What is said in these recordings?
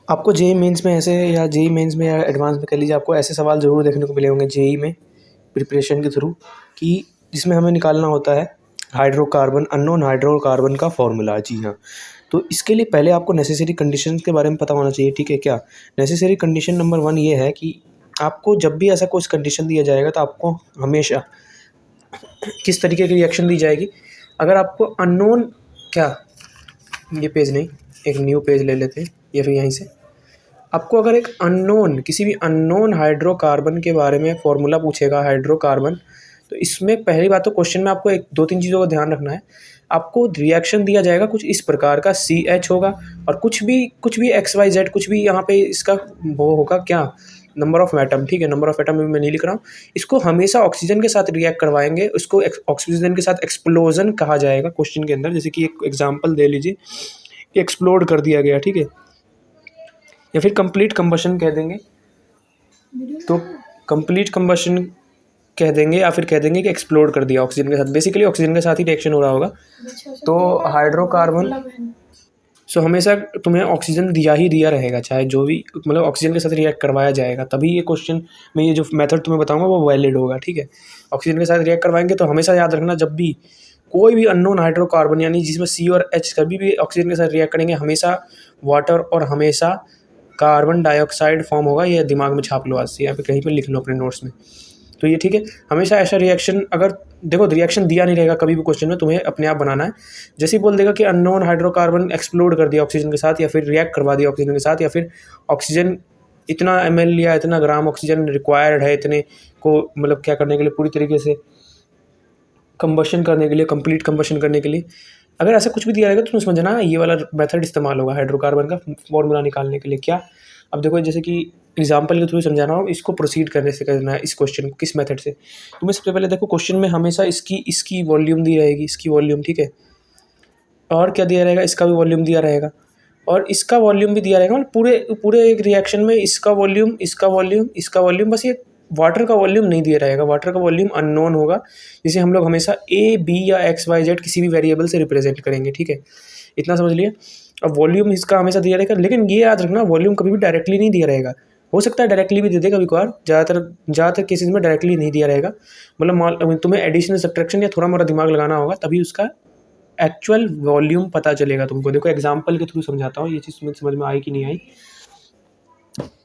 आपको JEE mains में ऐसे या जेईई मेंस में या एडवांस में कह लीजिए, आपको ऐसे सवाल ज़रूर देखने को मिले होंगे जेईई में प्रिपरेशन के थ्रू, कि जिसमें हमें निकालना होता है हाइड्रोकार्बन, अननोन हाइड्रोकार्बन का फॉर्मूला। जी हाँ, तो इसके लिए पहले आपको नेसेसरी कंडीशंस के बारे में पता होना चाहिए, ठीक है। क्या नेसेसरी कंडीशन नंबर 1 ये है कि आपको जब भी ऐसा कुछ कंडीशन दिया जाएगा तो आपको हमेशा किस तरीके की रिएक्शन दी जाएगी। अगर आपको अननोन, क्या ये पेज नहीं, एक न्यू पेज ले लेते हैं या फिर यहीं से, आपको अगर एक अननोन, किसी भी अननोन हाइड्रोकार्बन के बारे में फॉर्मूला पूछेगा हाइड्रोकार्बन, तो इसमें पहली बात तो क्वेश्चन में आपको एक दो तीन चीज़ों का ध्यान रखना है। आपको रिएक्शन दिया जाएगा कुछ इस प्रकार का, CH होगा और कुछ भी XYZ, कुछ भी यहाँ पे इसका वो होगा, क्या नंबर ऑफ एटम, ठीक है। नंबर ऑफ एटम मैं नहीं लिख रहा हूँ, इसको हमेशा ऑक्सीजन के साथ रिएक्ट करवाएंगे, उसको ऑक्सीजन के साथ एक्सप्लोजन कहा जाएगा क्वेश्चन के अंदर। जैसे कि एक एग्जाम्पल दे लीजिए कि एक्सप्लोड कर दिया गया, ठीक है, या फिर कंप्लीट कंबशन कह देंगे, तो कंप्लीट कंबशन कह देंगे, या फिर कह देंगे कि एक्सप्लोड कर दिया ऑक्सीजन के साथ। बेसिकली ऑक्सीजन के साथ ही रिएक्शन हो रहा होगा। तो हाइड्रोकार्बन, सो हमेशा तुम्हें ऑक्सीजन दिया ही दिया रहेगा, चाहे जो भी, मतलब ऑक्सीजन के साथ रिएक्ट करवाया जाएगा, तभी ये क्वेश्चन में ये जो मेथड तुम्हें बताऊंगा वो वैलिड होगा, ठीक है। ऑक्सीजन के साथ रिएक्ट करवाएंगे तो हमेशा याद रखना, जब भी कोई भी अननोन हाइड्रोकार्बन यानी जिसमें C और H कभी भी ऑक्सीजन के साथ रिएक्ट करेंगे, हमेशा वाटर और हमेशा कार्बन डाइऑक्साइड फॉर्म होगा। ये दिमाग में छाप लो आज से, यहाँ पे कहीं पे लिख लो अपने नोट्स में। तो ये ठीक है, हमेशा ऐसा रिएक्शन, अगर देखो रिएक्शन दिया नहीं रहेगा कभी भी क्वेश्चन में, तुम्हें अपने आप बनाना है। जैसे ही बोल देगा कि अननोन हाइड्रोकार्बन एक्सप्लोड कर दिया ऑक्सीजन के साथ, या फिर रिएक्ट करवा दिया ऑक्सीजन के साथ, या फिर ऑक्सीजन इतना ml या इतना ग्राम ऑक्सीजन रिक्वायर्ड है इतने को, मतलब क्या करने के लिए, पूरी तरीके से कंबशन करने के लिए, कंप्लीट कंबशन करने के लिए, अगर ऐसा कुछ भी दिया रहेगा तो तुम्हें समझना ये वाला मेथड इस्तेमाल होगा हाइड्रोकार्बन का फॉर्मूला निकालने के लिए। क्या, अब देखो जैसे कि एग्जाम्पल के थ्रू समझाना हो, इसको प्रोसीड करने से करना है इस क्वेश्चन को, किस मेथड से। तुम्हें सबसे पहले देखो क्वेश्चन में हमेशा इसकी वॉल्यूम दी रहेगी, इसकी वॉल्यूम, ठीक है, और क्या दिया रहेगा, इसका भी वॉल्यूम दिया रहेगा, और इसका वॉल्यूम भी दिया रहेगा। मतलब पूरे एक रिएक्शन में इसका वॉल्यूम, इसका वॉल्यूम, इसका वॉल्यूम, बस ये वाटर का वॉल्यूम नहीं दिया रहेगा। वाटर का वॉल्यूम अननोन होगा, जिसे हम लोग हमेशा A, B या XYZ किसी भी वेरिएबल से रिप्रेजेंट करेंगे, ठीक है। इतना समझ लिया। अब वॉल्यूम इसका हमेशा दिया रहेगा, लेकिन ये याद रखना वॉल्यूम कभी भी डायरेक्टली नहीं दिया रहेगा। हो सकता है डायरेक्टली भी दे दे कभी कभार, ज़्यादातर केसेस में डायरेक्टली नहीं दिया रहेगा। मतलब तुम्हें एडिशनल सब्ट्रैक्शन या थोड़ा मोड़ा दिमाग लगाना होगा, तभी उसका एक्चुअल वॉल्यूम पता चलेगा तुमको। देखो एग्जाम्पल के थ्रू समझाता हूँ, ये चीज़ तुम्हें समझ में आई कि नहीं आई।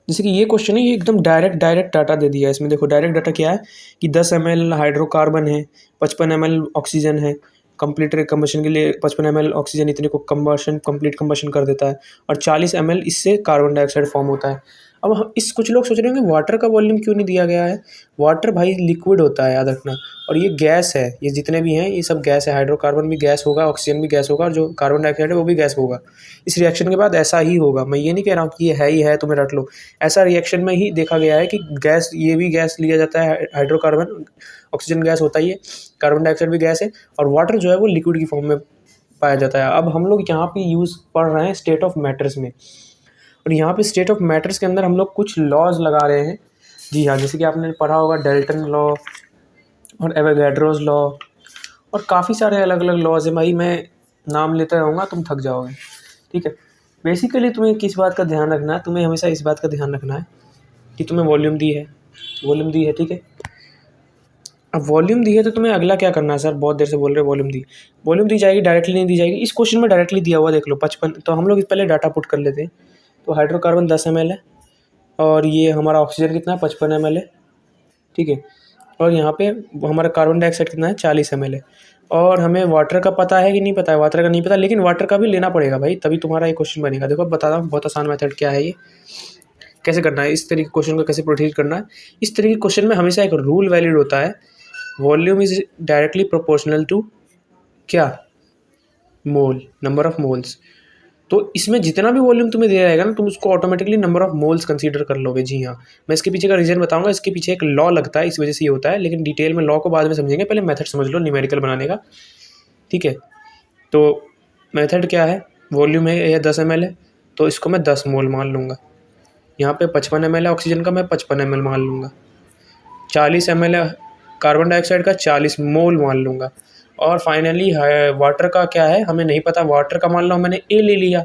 जैसे कि ये क्वेश्चन है, ये एकदम डायरेक्ट डाटा दे दिया है इसमें। देखो डायरेक्ट डाटा क्या है कि 10 ml हाइड्रोकार्बन है, 55 ml ऑक्सीजन है, कंप्लीट कंबशन के लिए 55 ml ऑक्सीजन इतने को कंप्लीट कंबशन कर देता है, और 40 ml इससे कार्बन डाइऑक्साइड फॉर्म होता है। अब हम कुछ लोग सोच रहे होंगे वाटर का वॉल्यूम क्यों नहीं दिया गया है। वाटर भाई लिक्विड होता है, याद रखना, और ये गैस है, ये जितने भी हैं ये सब गैस है। हाइड्रोकार्बन भी गैस होगा, ऑक्सीजन भी गैस होगा, और जो कार्बन डाइऑक्साइड है वो भी गैस होगा। इस रिएक्शन के बाद ऐसा ही होगा। मैं ये नहीं कह रहा हूँ कि ये है ही है, तुम्हें रट लो। ऐसा रिएक्शन में ही देखा गया है कि गैस, ये भी गैस लिया जाता है, हाइड्रोकार्बन, ऑक्सीजन गैस होता ही है, कार्बन डाइऑक्साइड भी गैस है, और वाटर जो है वो लिक्विड की फॉर्म में पाया जाता है। अब हम लोग यहाँ पे यूज़ पढ़ रहे हैं स्टेट ऑफ मैटर्स में, और यहाँ पे स्टेट ऑफ मैटर्स के अंदर हम लोग कुछ लॉज लगा रहे हैं। जी हाँ, जैसे कि आपने पढ़ा होगा डाल्टन लॉ और एवोगैड्रोस लॉ, और काफ़ी सारे अलग अलग लॉज हैं भाई, मैं नाम लेता रहूँगा तुम थक जाओगे, ठीक है। बेसिकली तुम्हें किस बात का ध्यान रखना है, तुम्हें हमेशा इस बात का ध्यान रखना है कि तुम्हें वॉल्यूम दी है, ठीक है। अब वॉल्यूम दी है तो तुम्हें अगला क्या करना है। सर बहुत देर से बोल रहे वॉल्यूम दी जाएगी, डायरेक्टली नहीं दी जाएगी। इस क्वेश्चन में डायरेक्टली दिया हुआ देख लो 55, तो हम लोग पहले डाटा पुट कर लेते हैं। तो हाइड्रोकार्बन 10 ml है, और ये हमारा ऑक्सीजन कितना है, 55 ml है, ठीक है। और यहाँ पे हमारा कार्बन डाइऑक्साइड कितना है, 40 ml है। और हमें वाटर का पता है कि नहीं पता है, वाटर का नहीं पता, लेकिन वाटर का भी लेना पड़ेगा भाई, तभी तुम्हारा ये क्वेश्चन बनेगा। देखो बता रहा हूँ, बहुत आसान मेथड क्या है, ये कैसे करना है, इस तरीके क्वेश्चन को कैसे प्रोसीड करना है। इस तरीके क्वेश्चन में हमेशा एक रूल वैलिड होता है, volume is directly proportional to क्या, मोल, नंबर ऑफ मोल्स। तो इसमें जितना भी वॉल्यूम तुम्हें दिया जाएगा ना, तुम उसको automatically number of moles consider कर लोगे। जी हाँ, मैं इसके पीछे का रीज़न बताऊंगा, इसके पीछे एक लॉ लगता है, इस वजह से ये होता है, लेकिन डिटेल में लॉ को बाद में समझेंगे, पहले मेथड समझ लो न्यूमेरिकल बनाने का, ठीक है। तो मेथड क्या है, वॉल्यूम है यह 10 ml है, तो इसको मैं 10 मोल मान लूँगा। यहाँ पे 55 ml है ऑक्सीजन का, मैं 55 ml मान लूँगा। 40 ml है कार्बन डाइऑक्साइड का, 40 मोल मान लूँगा। और फाइनली वाटर का क्या है, हमें नहीं पता, वाटर का मान लो मैंने A ले लिया,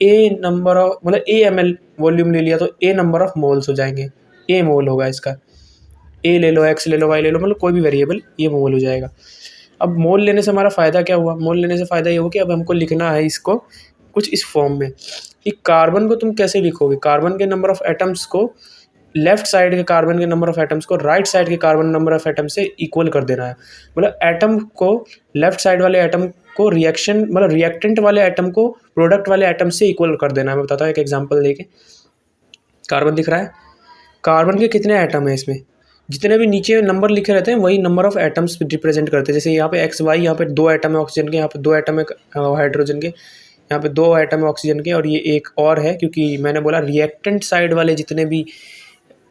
ए नंबर ऑफ मतलब ए ml वॉल्यूम ले लिया तो ए नंबर ऑफ मोल्स हो जाएंगे, ए मोल होगा इसका। ए ले लो, एक्स ले लो, वाई ले लो, मतलब कोई भी वेरिएबल ये मोल हो जाएगा। अब मोल लेने से हमारा फ़ायदा क्या हुआ? मोल लेने से फ़ायदा ये हुआ कि अब हमको लिखना है इसको कुछ इस फॉर्म में कि कार्बन को तुम कैसे लिखोगे, कार्बन के नंबर ऑफ एटम्स को लेफ्ट साइड के कार्बन के नंबर ऑफ एटम्स को राइट साइड के कार्बन नंबर ऑफ एटम से इक्वल कर देना है। मतलब एटम को लेफ्ट साइड वाले एटम को रिएक्शन मतलब रिएक्टेंट वाले एटम को प्रोडक्ट वाले एटम से इक्वल कर देना है। मैं बताता हूँ एक एग्जांपल देके। कार्बन दिख रहा है, कार्बन के कितने एटम है इसमें, जितने भी नीचे नंबर लिखे रहते हैं वही नंबर ऑफ एटम्स रिप्रेजेंट करते हैं। जैसे यहाँ पे एक्स वाई, यहाँ पे 2 एटम है ऑक्सीजन के, यहाँ पे 2 एटम है हाइड्रोजन के, यहाँ पे 2 एटम है ऑक्सीजन के, और ये एक और है क्योंकि मैंने बोला रिएक्टेंट साइड वाले जितने भी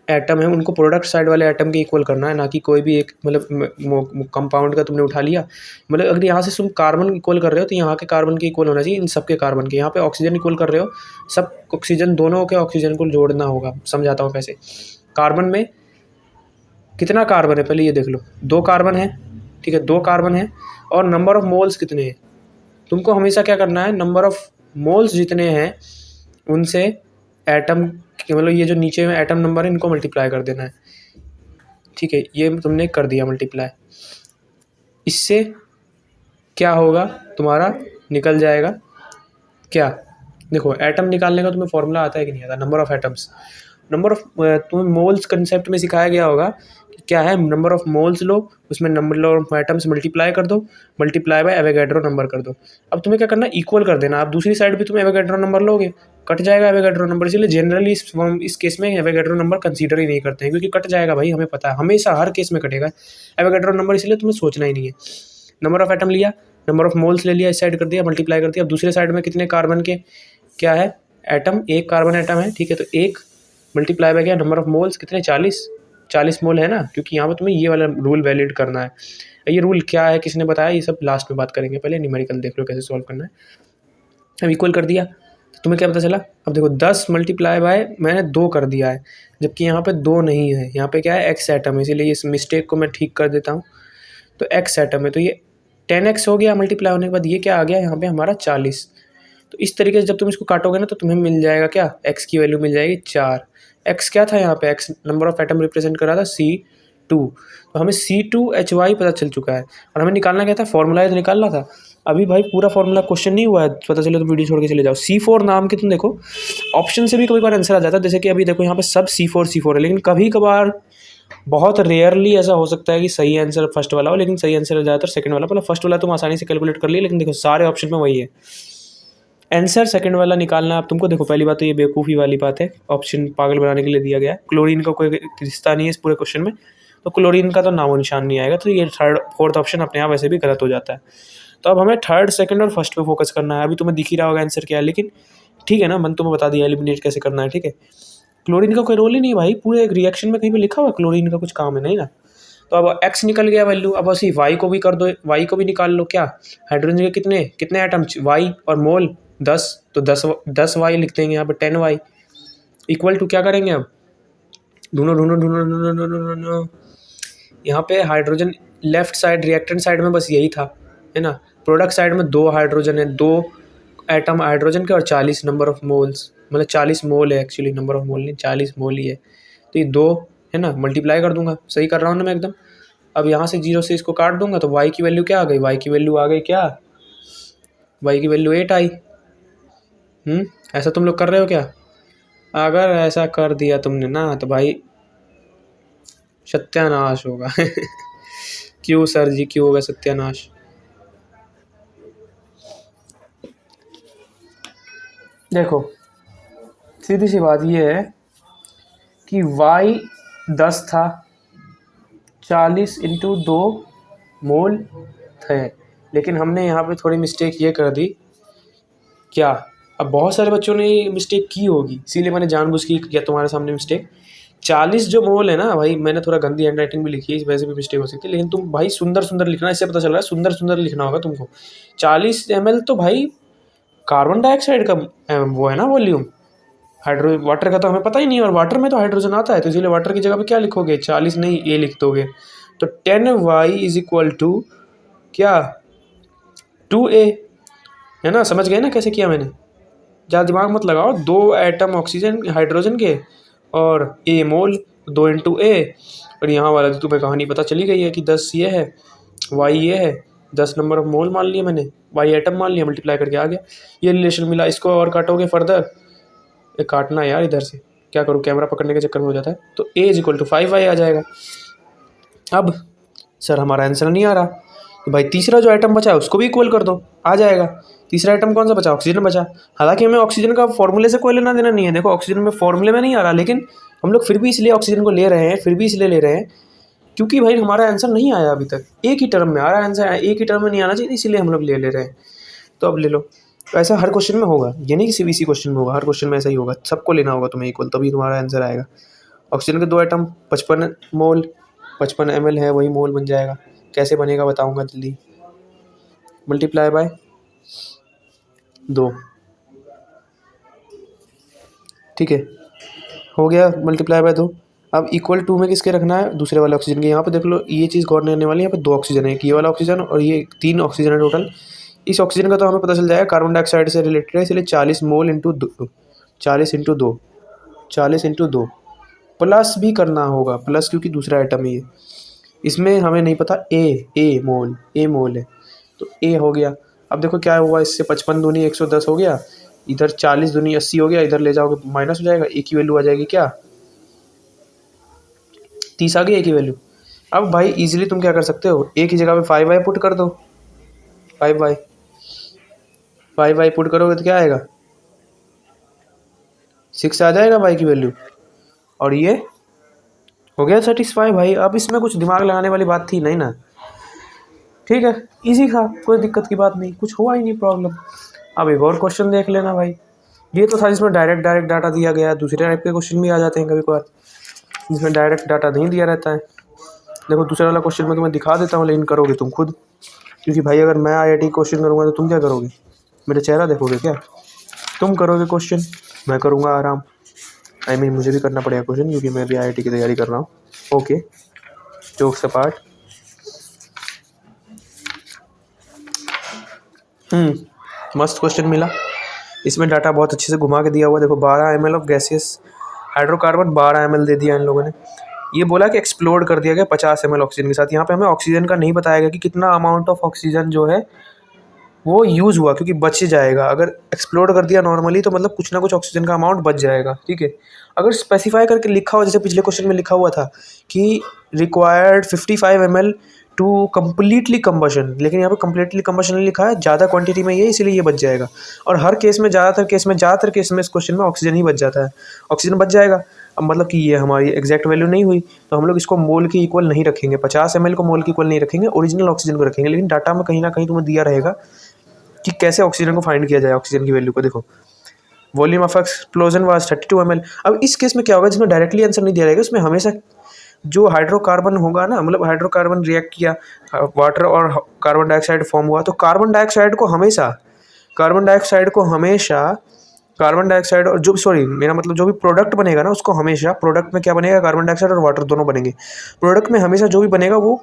एटम है उनको प्रोडक्ट साइड वाले एटम के इक्वल करना है, ना कि कोई भी एक मतलब कंपाउंड का तुमने उठा लिया। मतलब अगर यहाँ से तुम कार्बन इक्वल कर रहे हो तो यहाँ के कार्बन के इक्वल होना चाहिए इन सब के कार्बन के। यहाँ पे ऑक्सीजन इक्वल कर रहे हो, सब ऑक्सीजन दोनों के ऑक्सीजन को जोड़ना होगा। समझाता हूँ कैसे। कार्बन में कितना कार्बन है पहले ये देख लो, 2 कार्बन है, ठीक है, 2 कार्बन है, और नंबर ऑफ मोल्स कितने हैं। तुमको हमेशा क्या करना है, नंबर ऑफ मोल्स जितने हैं उनसे एटम मतलब ये जो नीचे में एटम नंबर है इनको मल्टीप्लाई कर देना है, ठीक है। ये तुमने कर दिया मल्टीप्लाई, इससे क्या होगा, तुम्हारा निकल जाएगा क्या। देखो एटम निकालने का तुम्हें फॉर्मूला आता है कि नहीं आता, number of atoms, number of तुम्हें मोल्स कंसेप्ट में सिखाया गया होगा कि क्या है, नंबर ऑफ मोल्स लो, उसमें नंबर ऑफ एटम्स मल्टीप्लाई कर दो, मल्टीप्लाई बाय एवोगैड्रो नंबर कर दो। अब तुम्हें क्या करना, इक्वल कर देना। अब दूसरी साइड भी तुम एवोगैड्रो नंबर लोगे, कट जाएगा एवोगैड्रो नंबर। इसलिए जनरली इस केस में एवोगैड्रो नंबर कंसीडर ही नहीं करते हैं, क्योंकि कट जाएगा भाई, हमें पता है हमेशा हर केस में कटेगा एवोगैड्रो नंबर, इसलिए तुम्हें सोचना ही नहीं है। नंबर ऑफ एटम लिया, नंबर ऑफ मोल्स ले लिया, इस साइड कर दिया, मल्टीप्लाई कर दिया। अब दूसरे साइड में कितने कार्बन के क्या है एटम, 1 कार्बन एटम है, ठीक है, तो 1 मल्टीप्लाई बाय क्या, नंबर ऑफ मोल्स कितने, 40 मोल है ना, क्योंकि यहाँ पर तुम्हें ये वाला रूल वैलिड करना है। ये रूल क्या है, किसने बताया, ये सब लास्ट में बात करेंगे, पहले न्यूमेरिकल देख लो कैसे सॉल्व करना है। अब इक्वल कर दिया तो तुम्हें क्या पता चला, अब देखो 10 मल्टीप्लाई बाय मैंने 2 कर दिया है, जबकि यहाँ पे 2 नहीं है, यहाँ पे क्या है एक्स एटम है, इसीलिए इस मिस्टेक को मैं ठीक कर देता हूँ। तो एक्स एटम है तो ये 10x हो गया मल्टीप्लाई होने के बाद, ये क्या आ गया यहाँ पे हमारा 40। तो इस तरीके से जब तुम इसको काटोगे ना तो तुम्हें मिल जाएगा क्या, x की वैल्यू मिल जाएगी 4। x क्या था यहाँ पे, x number of atom represent कर रहा था C2, तो हमें C2H5 पता चल चुका है, और हमें निकालना क्या था, फॉर्मूला निकालना था। अभी भाई पूरा फॉर्मूला क्वेश्चन नहीं हुआ है, पता चले तो वीडियो छोड़ के चले जाओ। C4 नाम के तुम देखो ऑप्शन से भी कभी बार आंसर आ जाता है, जैसे कि अभी देखो यहाँ पे सब C4 है, लेकिन कभी कभार बहुत रेयरली ऐसा हो सकता है कि सही आंसर फर्स्ट वाला हो, लेकिन सही आंसर ज़्यादातर सेकंड वाला। मतलब फर्स्ट वाला तुम आसानी से कैलकुलेट कर लिए, लेकिन देखो सारे ऑप्शन में वही है आंसर, सेकंड वाला निकालना है। अब तुमको देखो पहली बात तो ये बेवकूफ़ी वाली बात है, ऑप्शन पागल बनाने के लिए दिया गया है। क्लोरीन का कोई रिश्ता नहीं है इस पूरे क्वेश्चन में, तो क्लोरीन का तो नामो निशान नहीं आएगा, तो ये फोर्थ ऑप्शन अपने आप वैसे भी गलत हो जाता है। तो अब हमें थर्ड, सेकंड और फर्स्ट पे फोकस करना है। अभी तुम्हें दिख ही रहा होगा आंसर क्या है, लेकिन ठीक है ना, मन तुम्हें बता दिया एलिमिनेट कैसे करना है, ठीक है। क्लोरीन का कोई रोल ही नहीं भाई, पूरे एक रिएक्शन में कहीं पे लिखा हुआ क्लोरीन का कुछ काम है नहीं ना। तो अब x निकल गया वैल्यू, अब बस y को भी कर दो, y को भी निकाल लो। क्या, हाइड्रोजन के कितने कितने एटम, y और मोल 10, तो 10y लिख देंगे यहाँ पे, 10y इक्वल टू क्या करेंगे, अब ढूंढो। यहाँ पे hydrogen left side reactant side में बस यही था, है ना। प्रोडक्ट साइड में 2 हाइड्रोजन है, 2 एटम हाइड्रोजन के और 40 नंबर ऑफ मोल्स, मतलब 40 मोल है एक्चुअली, नंबर ऑफ मोल नहीं 40 मोल ही है। तो ये 2 है ना, मल्टीप्लाई कर दूंगा, सही कर रहा हूँ ना मैं एकदम। अब यहाँ से 0 से इसको काट दूंगा तो y की वैल्यू क्या आ गई, y की वैल्यू आ गई क्या, y की वैल्यू 8 आई। ऐसा तुम लोग कर रहे हो क्या, अगर ऐसा कर दिया तुमने ना तो भाई सत्यानाश होगा क्यों सर जी, क्यों होगा सत्यानाश। देखो सीधी सी बात ये है कि y 10 था, 40 इंटू 2 मोल थे, लेकिन हमने यहाँ पे थोड़ी मिस्टेक ये कर दी क्या। अब बहुत सारे बच्चों ने मिस्टेक की होगी, इसीलिए मैंने जानबूझ के किया तुम्हारे सामने मिस्टेक। 40 जो मोल है ना भाई, मैंने थोड़ा गंदी हैंड राइटिंग भी लिखी है, इस वजह से भी मिस्टेक हो सकती है, लेकिन तुम भाई सुंदर सुंदर लिखना, इससे पता चल रहा है सुंदर सुंदर लिखना होगा तुमको। 40 ml तो भाई कार्बन डाइऑक्साइड का वो है ना वॉल्यूम, वाटर का तो हमें पता ही नहीं, और वाटर में तो हाइड्रोजन आता है, तो इसलिए वाटर की जगह पे क्या लिखोगे, 40 नहीं ए लिख दोगे। तो 10y इज इक्वल टू क्या, 2a, है ना। समझ गए ना कैसे किया मैंने, ज़्यादा दिमाग मत लगाओ, 2 एटम ऑक्सीजन हाइड्रोजन के और A मोल, 2 इंटू A, और यहाँ वाला तो तुम्हें कहानी पता चली गई है कि 10 ये है, Y ये है, 10 नंबर ऑफ मोल मान लिया मैंने, Y एटम मान लिया, मल्टीप्लाई करके आ गया, ये रिलेशन मिला। इसको और काटोगे फर्दर, ये काटना है यार इधर से, क्या करूँ कैमरा पकड़ने के चक्कर में हो जाता है। तो A is equal to 5Y आ जाएगा। अब सर हमारा आंसर नहीं आ रहा, तो भाई तीसरा जो आइटम बचा है उसको भी इक्वल कर दो, आ जाएगा। तीसरा आइटम कौन सा बचा? ऑक्सीजन बचा। हालांकि हमें ऑक्सीजन का फॉर्मूले से कोई लेना देना नहीं है, देखो ऑक्सीजन में फॉर्मूले में नहीं आ रहा, लेकिन हम लोग फिर भी इसलिए ऑक्सीजन को ले रहे हैं, फिर भी इसलिए ले रहे हैं क्योंकि भाई हमारा आंसर नहीं आया अभी तक, एक ही टर्म में आ रहा है आंसर, एक ही टर्म में नहीं आना चाहिए, इसीलिए हम लोग ले रहे हैं। तो अब ले लो। तो ऐसा हर क्वेश्चन में होगा, ये नहीं कि सिर्फ इसी क्वेश्चन में होगा, हर क्वेश्चन में ऐसा ही होगा, सबको लेना होगा तुम्हें इक्वल, तभी तुम्हारा आंसर आएगा। ऑक्सीजन के 2 आइटम 55 मोल, 55 ml है, वही मोल बन जाएगा। कैसे बनेगा बताऊंगा जल्दी। मल्टीप्लाई बाय 2, ठीक है, हो गया मल्टीप्लाई बाय 2। अब इक्वल टू में किसके रखना है? दूसरे वाले ऑक्सीजन के। यहाँ पे देख लो ये चीज़ गौर करने वाली है, यहाँ पे 2 ऑक्सीजन है, ये वाला ऑक्सीजन और ये 3 ऑक्सीजन है टोटल। इस ऑक्सीजन का तो हमें पता चल जाएगा कार्बन डाइऑक्साइड से रिलेटेड है, इसलिए 40 mole into 40 into 2, 40 into 2 plus भी करना होगा, प्लस क्योंकि दूसरा आइटम है ये, इसमें हमें नहीं पता ए मोल है, तो ए हो गया। अब देखो क्या हुआ इससे, 55 दूनी 110 हो गया, इधर 40 दूनी 80 हो गया, इधर ले जाओगे माइनस हो जाएगा, ए की वैल्यू आ जाएगी क्या 30 आ गई ए की वैल्यू। अब भाई इजीली तुम क्या कर सकते हो, ए की जगह पे 5y पुट कर दो, 5y पुट करोगे तो क्या आएगा 6 आ जाएगा y की वैल्यू, और ये हो गया सेटिस्फाई भाई। अब इसमें कुछ दिमाग लगाने वाली बात थी नहीं ना, ठीक है, इजी था, कोई दिक्कत की बात नहीं, कुछ हुआ ही नहीं प्रॉब्लम। अब एक और क्वेश्चन देख लेना भाई, ये तो था जिसमें डायरेक्ट डाटा दिया गया, दूसरे टाइप के क्वेश्चन भी आ जाते हैं कभी कभार जिसमें डायरेक्ट डाटा नहीं दिया रहता है। देखो दूसरे वाला क्वेश्चन में तुम्हें दिखा देता हूँ, लेकिन करोगे तुम खुद, क्योंकि भाई अगर मैं IIT क्वेश्चन करूँगा तो तुम क्या करोगे, मेरा चेहरा देखोगे क्या? तुम करोगे क्वेश्चन, मैं करूँगा आराम, मुझे भी करना पड़ेगा क्वेश्चन क्योंकि मैं भी IIT की तैयारी कर रहा हूँ। Okay, jokes apart. मस्त क्वेश्चन मिला, इसमें डाटा बहुत अच्छे से घुमा के दिया हुआ। देखो 12 ml of gaseous hydrocarbon, 12 ml दे दिया इन लोगों ने। ये बोला कि एक्सप्लोड कर दिया गया 50 ml ऑक्सीजन के साथ। यहाँ पे हमें ऑक्सीजन का नहीं बताया गया कि कितना अमाउंट ऑफ ऑक्सीजन जो है वो यूज़ हुआ, क्योंकि बच जाएगा। अगर एक्सप्लोड कर दिया नॉर्मली तो मतलब कुछ ना कुछ ऑक्सीजन का अमाउंट बच जाएगा, ठीक है। अगर स्पेसिफाई करके लिखा हो, जैसे पिछले क्वेश्चन में लिखा हुआ था कि required 55 ml to completely combustion, लेकिन यहाँ पे कम्प्लीटली कम्बशन नहीं लिखा है, ज़्यादा क्वांटिटी में ये, इसीलिए ये बच जाएगा। और हर केस में ज़्यादातर केस में इस क्वेश्चन में ऑक्सीजन ही बच जाता है, ऑक्सीजन बच जाएगा। अब मतलब कि ये हमारी एग्जैक्ट वैल्यू नहीं हुई, तो हम लोग इसको मोल के इक्वल नहीं रखेंगे, 50 ml को मोल के इक्वल नहीं रखेंगे, ओरिजिनल ऑक्सीजन को रखेंगे। लेकिन डाटा में कहीं ना कहीं तुम्हें दिया रहेगा कि कैसे ऑक्सीजन को फाइंड किया जाए, ऑक्सीजन की वैल्यू को। देखो volume of explosion was 32 ml। अब इस केस में क्या होगा, जिसमें डायरेक्टली आंसर नहीं दिया रहेगा, उसमें हमेशा जो हाइड्रोकार्बन होगा ना, मतलब हाइड्रोकार्बन रिएक्ट किया, वाटर और कार्बन डाइऑक्साइड फॉर्म हुआ, तो कार्बन डाइऑक्साइड को हमेशा कार्बन डाइऑक्साइड और जो भी प्रोडक्ट बनेगा ना, उसको हमेशा प्रोडक्ट में क्या बनेगा, कार्बन डाइऑक्साइड और वाटर दोनों बनेंगे। प्रोडक्ट में हमेशा जो भी बनेगा वो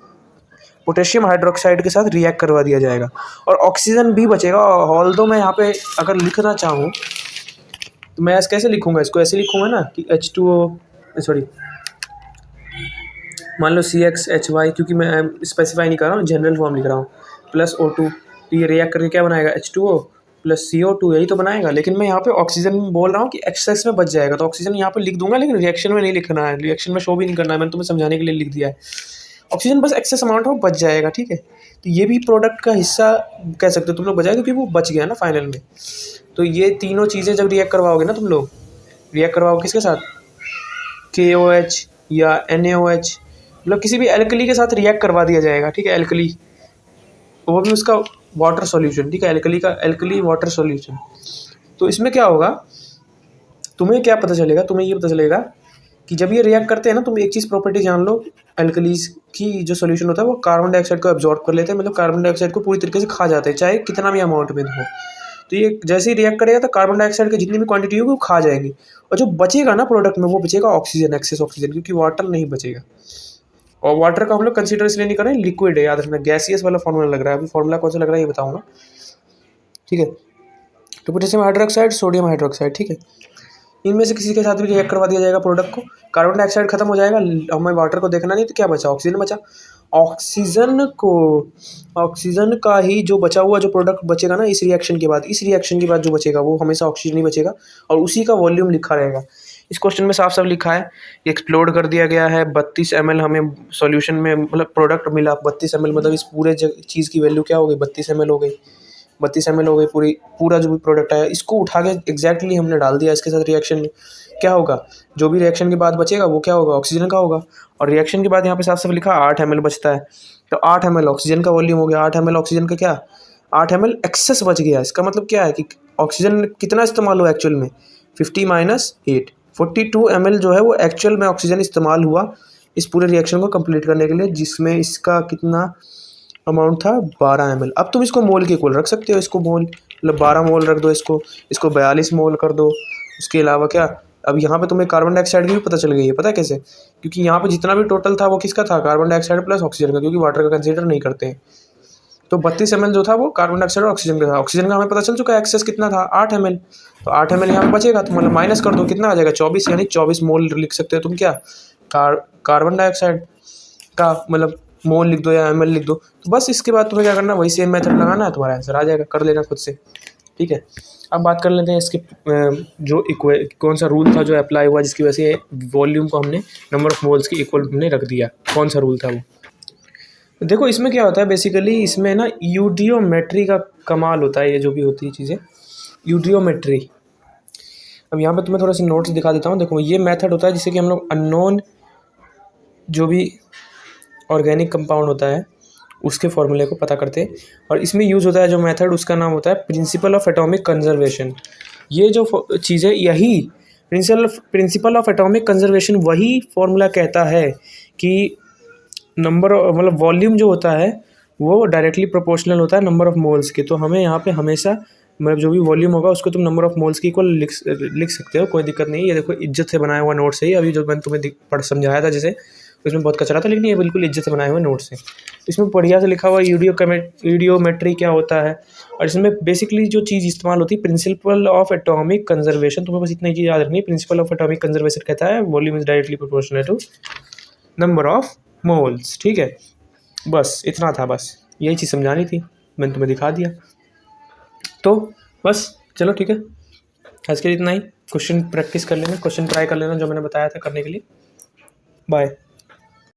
पोटेशियम हाइड्रोक्साइड के साथ रिएक्ट करवा दिया जाएगा, और ऑक्सीजन भी बचेगा। ऑल्दो मैं यहाँ पे अगर लिखना चाहूँ तो मैं कैसे लिखूँगा, इसको ऐसे लिखूँगा ना कि मान लो CXHY, क्योंकि मैं स्पेसिफाई नहीं कर रहा हूँ, जनरल फॉर्म लिख रहा हूँ, प्लस O2, तो ये रिएक्ट करके क्या बनाएगा H2O प्लस CO2, यही तो बनाएगा। लेकिन मैं यहाँ पे ऑक्सीजन बोल रहा हूँ कि एक्सेस में बच जाएगा, तो ऑक्सीजन यहाँ पे लिख दूंगा, लेकिन रिएक्शन में नहीं लिखना है, रिएक्शन में शो भी नहीं करना है, मैंने तुम्हें समझाने के लिए लिख दिया है। ऑक्सीजन बस एक्सेस अमाउंट में बच जाएगा, ठीक है। तो ये भी प्रोडक्ट का हिस्सा कह सकते हो तुम लोग, बचाए क्योंकि वो बच गया ना फाइनल में। तो ये तीनों चीज़ें जब रिएक्ट करवाओगे ना, तुम लोग रिएक्ट करवाओगे किसके साथ, KOH या NaOH, मतलब किसी भी एल्कली के साथ रिएक्ट करवा दिया जाएगा, ठीक है। एल्कली, वो भी उसका वाटर सॉल्यूशन, ठीक है, एल्कली वाटर सॉल्यूशन। तो इसमें क्या होगा, तुम्हें क्या पता चलेगा, तुम्हें ये पता चलेगा कि जब ये रिएक्ट करते हैं ना, तुम एक चीज़ प्रॉपर्टी जान लो, एल्कलीज की जो सॉल्यूशन होता है वो कार्बन डाइऑक्साइड को एब्जॉर्ब कर लेते हैं, मतलब कार्बन डाइऑक्साइड को पूरी तरीके से खा जाते हैं, चाहे कितना भी अमाउंट में हो। तो ये जैसे ही रिएक्ट करेगा तो कार्बन डाइऑक्साइड की जितनी भी क्वांटिटी होगी वो खा जाएंगी, और जो बचेगा ना प्रोडक्ट में, वो बचेगा ऑक्सीजन, एक्सेस ऑक्सीजन, क्योंकि वाटर नहीं बचेगा। और वाटर का हम लोग कंसीडर इसलिए नहीं कर रहे हैं, लिक्विड है, याद रखना। गैसियस वाला फॉर्मूला लग रहा है, अभी फॉर्मूला कौन सा लग रहा है ये बताऊंगा, ठीक है। तो पोटेशियम हाइड्रोक्साइड, सोडियम हाइड्रोक्साइड, ठीक है। इनमें से किसी के साथ भी रिएक्ट करवा दिया जाएगा प्रोडक्ट को, कार्बन डाइऑक्साइड खत्म हो जाएगा, हमें वाटर को देखना नहीं, तो क्या बचा, ऑक्सीजन बचा। ऑक्सीजन का ही जो बचा हुआ जो प्रोडक्ट बचेगा ना इस रिएक्शन के बाद जो बचेगा वो हमेशा ऑक्सीजन ही बचेगा, और उसी का वॉल्यूम लिखा रहेगा। इस क्वेश्चन में साफ साफ लिखा है, एक्सप्लोड कर दिया गया है 32 ml हमें सॉल्यूशन में मतलब प्रोडक्ट मिला 32 ml, मतलब इस पूरे चीज़ की वैल्यू क्या हो गई, 32 ml हो गई, 32 ml हो गई पूरा जो भी प्रोडक्ट आया, इसको उठा के एग्जैक्टली हमने डाल दिया इसके साथ रिएक्शन में। क्या होगा, जो भी रिएक्शन के बाद बचेगा वो क्या होगा, ऑक्सीजन का होगा। और रिएक्शन के बाद यहाँ पे साफ साफ लिखा 8 ml बचता है, तो 8 ml ऑक्सीजन का वॉल्यूम हो गया। 8 ml ऑक्सीजन का क्या, 8 ml एक्सेस बच गया। इसका मतलब क्या है कि ऑक्सीजन कितना इस्तेमाल हुआ एक्चुअल में, 50 - 8, 42 ml जो है वो एक्चुअल में ऑक्सीजन इस्तेमाल हुआ इस पूरे रिएक्शन को कंप्लीट करने के लिए, जिसमें इसका कितना अमाउंट था, 12 ml। अब तुम इसको मोल के इक्वल रख सकते हो, इसको मोल मतलब 12 मोल रख दो, इसको 42 मोल कर दो। उसके अलावा क्या, अब यहाँ पे तुम्हें कार्बन डाइऑक्साइड की भी पता चल गई है, पता है कैसे, क्योंकि यहाँ पे जितना भी टोटल था वो किसका था, कार्बन डाइऑक्साइड प्लस ऑक्सीजन का, क्योंकि वाटर का कंसीडर नहीं करते हैं। तो 32 ml जो था वो कार्बन डाइऑक्साइड और ऑक्सीजन का था। ऑक्सीजन का हमें पता चल चुका है एक्सेस कितना था, 8 ml। तो 8 ml यहाँ पे बचेगा, तो मतलब माइनस कर दो, कितना आ जाएगा, 24, यानी 24 मोल लिख सकते हो तुम क्या, कार्बन डाइऑक्साइड का मतलब मोल लिख दो या ml लिख दो। तो बस इसके बाद तुम्हें क्या करना, वही सेम मेथड लगाना है, तुम्हारा आंसर आ जाएगा, कर लेना खुद से, ठीक है। अब बात कर लेते हैं इसके जो कौन सा रूल था जो अप्लाई हुआ जिसकी वजह से वॉल्यूम को हमने नंबर ऑफ मोल्स के इक्वल हमने रख दिया, कौन सा रूल था वो। देखो इसमें क्या होता है बेसिकली, इसमें ना यूडियोमेट्री का कमाल होता है, ये जो भी होती है चीज़ें, यूडियोमेट्री। अब यहाँ पे तुम्हें थोड़ा सा नोट्स दिखा देता हूँ। देखो ये मेथड होता है जिससे कि हम लोग अननोन जो भी ऑर्गेनिक कंपाउंड होता है उसके फॉर्मूले को पता करते हैं, और इसमें यूज़ होता है जो मेथड, उसका नाम होता है प्रिंसिपल ऑफ एटॉमिक कंजर्वेशन। ये जो चीज़ है, यही प्रिंसिपल ऑफ एटॉमिक कंजर्वेशन वही फॉर्मूला कहता है कि नंबर मतलब वॉल्यूम जो होता है वो डायरेक्टली प्रोपोर्शनल होता है नंबर ऑफ मोल्स के। तो हमें यहाँ पे हमेशा मतलब जो भी वॉल्यूम होगा उसको तुम नंबर ऑफ मोल्स की इक्वल लिख सकते हो, कोई दिक्कत नहीं है। ये देखो इज्जत से बनाया हुआ नोट से ही, अभी जो मैंने तुम्हें पढ़ समझाया था जिसे, उसमें बहुत कचरा था, लेकिन ये बिल्कुल इज्जत से बनाए हुए नोट से। इसमें बढ़िया से लिखा हुआ यूडियोमेट्री क्या होता है, और इसमें बेसिकली जो चीज़ इस्तेमाल होती है प्रिंसिपल ऑफ एटॉमिक कंजर्वेशन। तुम्हें बस इतनी चीज़ याद रखनी है, प्रिंसिपल ऑफ एटॉमिक कंजर्वेशन कहता है volume is directly proportional to number of moles, ठीक है। बस इतना था, बस यही चीज़ समझानी थी, मैंने तुम्हें दिखा दिया। तो बस चलो ठीक है, आज के लिए इतना ही। क्वेश्चन प्रैक्टिस कर लेना, क्वेश्चन ट्राई कर लेना जो मैंने बताया था करने के लिए। बाय।